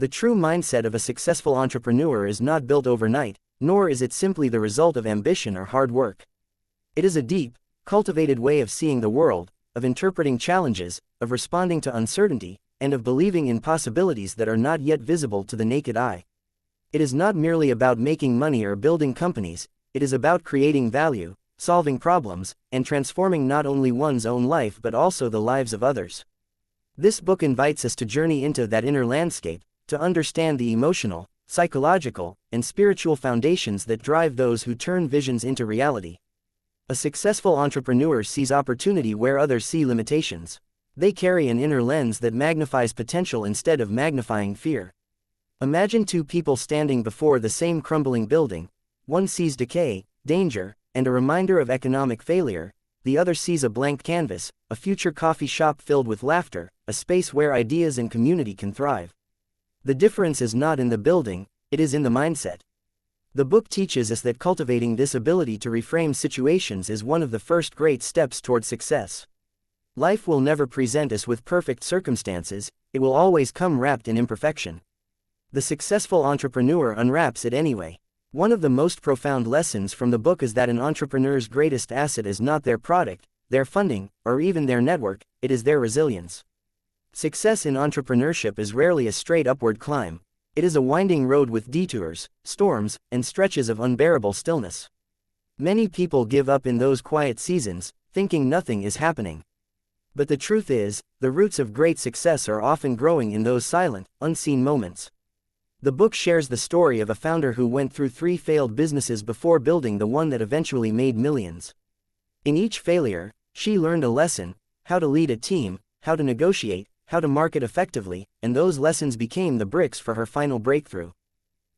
The true mindset of a successful entrepreneur is not built overnight, nor is it simply the result of ambition or hard work. It is a deep, cultivated way of seeing the world, of interpreting challenges, of responding to uncertainty, and of believing in possibilities that are not yet visible to the naked eye. It is not merely about making money or building companies, it is about creating value, solving problems, and transforming not only one's own life but also the lives of others. This book invites us to journey into that inner landscape, to understand the emotional, psychological, and spiritual foundations that drive those who turn visions into reality. A successful entrepreneur sees opportunity where others see limitations. They carry an inner lens that magnifies potential instead of magnifying fear. Imagine two people standing before the same crumbling building. One sees decay, danger, and a reminder of economic failure. The other sees a blank canvas, a future coffee shop filled with laughter, a space where ideas and community can thrive. The difference is not in the building, it is in the mindset. The book teaches us that cultivating this ability to reframe situations is one of the first great steps toward success. Life will never present us with perfect circumstances, it will always come wrapped in imperfection. The successful entrepreneur unwraps it anyway. One of the most profound lessons from the book is that an entrepreneur's greatest asset is not their product, their funding, or even their network, it is their resilience. Success in entrepreneurship is rarely a straight upward climb. It is a winding road with detours, storms, and stretches of unbearable stillness. Many people give up in those quiet seasons, thinking nothing is happening. But the truth is, the roots of great success are often growing in those silent, unseen moments. The book shares the story of a founder who went through 3 failed businesses before building the one that eventually made millions. In each failure, she learned a lesson: how to lead a team, how to negotiate, how to market effectively, and those lessons became the bricks for her final breakthrough.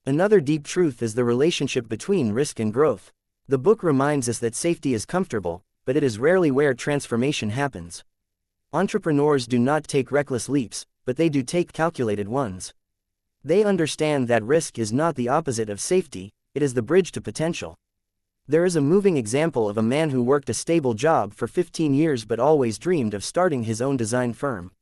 Another deep truth is the relationship between risk and growth. The book reminds us that safety is comfortable, but it is rarely where transformation happens. Entrepreneurs do not take reckless leaps, but they do take calculated ones. They understand that risk is not the opposite of safety, it is the bridge to potential. There is a moving example of a man who worked a stable job for 15 years but always dreamed of starting his own design firm.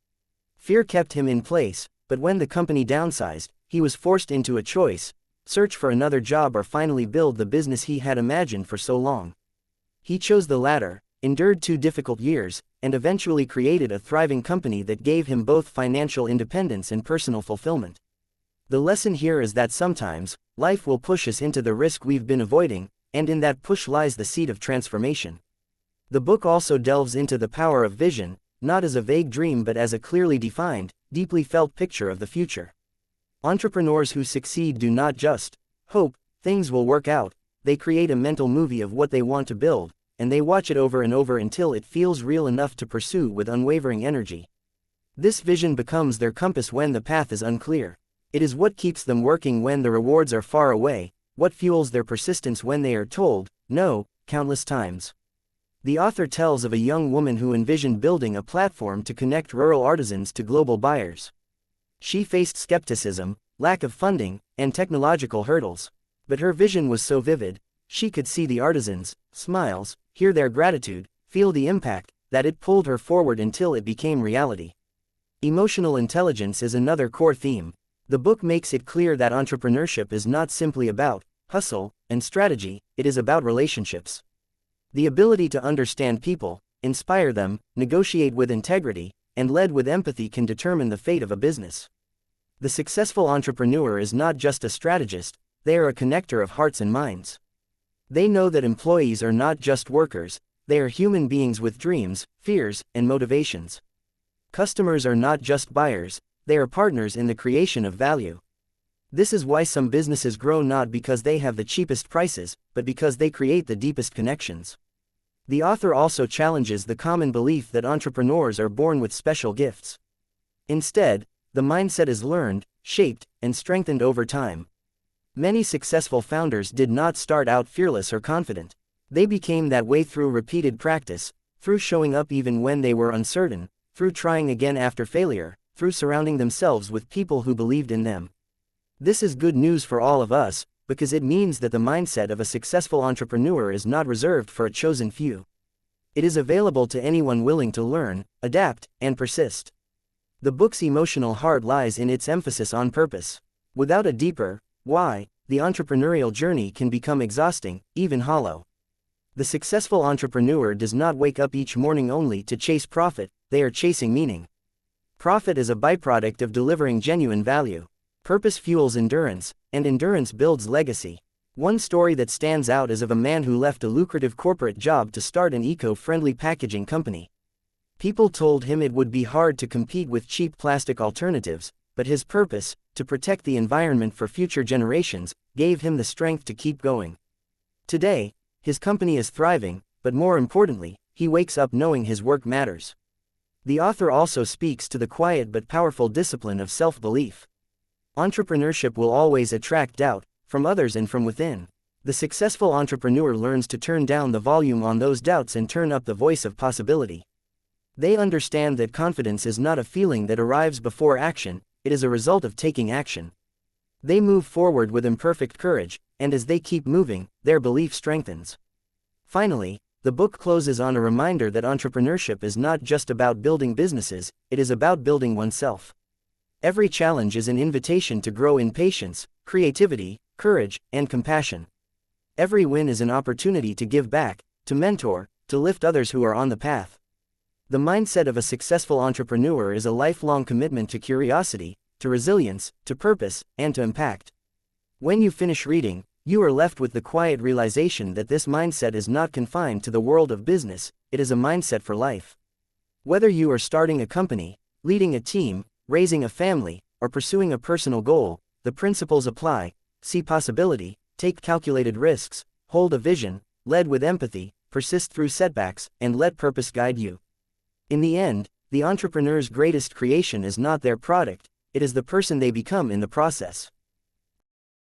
Fear kept him in place, but when the company downsized, he was forced into a choice: search for another job or finally build the business he had imagined for so long. He chose the latter, endured 2 difficult years, and eventually created a thriving company that gave him both financial independence and personal fulfillment. The lesson here is that sometimes, life will push us into the risk we've been avoiding, and in that push lies the seed of transformation. The book also delves into the power of vision, not as a vague dream but as a clearly defined, deeply felt picture of the future. Entrepreneurs who succeed do not just hope things will work out, they create a mental movie of what they want to build, and they watch it over and over until it feels real enough to pursue with unwavering energy. This vision becomes their compass when the path is unclear. It is what keeps them working when the rewards are far away, what fuels their persistence when they are told no countless times. The author tells of a young woman who envisioned building a platform to connect rural artisans to global buyers. She faced skepticism, lack of funding, and technological hurdles. But her vision was so vivid, she could see the artisans' smiles, hear their gratitude, feel the impact, that it pulled her forward until it became reality. Emotional intelligence is another core theme. The book makes it clear that entrepreneurship is not simply about hustle and strategy, it is about relationships. The ability to understand people, inspire them, negotiate with integrity, and lead with empathy can determine the fate of a business. The successful entrepreneur is not just a strategist, they are a connector of hearts and minds. They know that employees are not just workers, they are human beings with dreams, fears, and motivations. Customers are not just buyers, they are partners in the creation of value. This is why some businesses grow not because they have the cheapest prices, but because they create the deepest connections. The author also challenges the common belief that entrepreneurs are born with special gifts. Instead, the mindset is learned, shaped, and strengthened over time. Many successful founders did not start out fearless or confident. They became that way through repeated practice, through showing up even when they were uncertain, through trying again after failure, through surrounding themselves with people who believed in them. This is good news for all of us, because it means that the mindset of a successful entrepreneur is not reserved for a chosen few. It is available to anyone willing to learn, adapt, and persist. The book's emotional heart lies in its emphasis on purpose. Without a deeper why, the entrepreneurial journey can become exhausting, even hollow. The successful entrepreneur does not wake up each morning only to chase profit, they are chasing meaning. Profit is a byproduct of delivering genuine value. Purpose fuels endurance, and endurance builds legacy. One story that stands out is of a man who left a lucrative corporate job to start an eco-friendly packaging company. People told him it would be hard to compete with cheap plastic alternatives, but his purpose, to protect the environment for future generations, gave him the strength to keep going. Today, his company is thriving, but more importantly, he wakes up knowing his work matters. The author also speaks to the quiet but powerful discipline of self-belief. Entrepreneurship will always attract doubt, from others and from within. The successful entrepreneur learns to turn down the volume on those doubts and turn up the voice of possibility. They understand that confidence is not a feeling that arrives before action, it is a result of taking action. They move forward with imperfect courage, and as they keep moving, their belief strengthens. Finally, the book closes on a reminder that entrepreneurship is not just about building businesses, it is about building oneself. Every challenge is an invitation to grow in patience, creativity, courage, and compassion. Every win is an opportunity to give back, to mentor, to lift others who are on the path. The mindset of a successful entrepreneur is a lifelong commitment to curiosity, to resilience, to purpose, and to impact. When you finish reading, you are left with the quiet realization that this mindset is not confined to the world of business, it is a mindset for life. Whether you are starting a company, leading a team, raising a family, or pursuing a personal goal, the principles apply: see possibility, take calculated risks, hold a vision, lead with empathy, persist through setbacks, and let purpose guide you. In the end, the entrepreneur's greatest creation is not their product, it is the person they become in the process.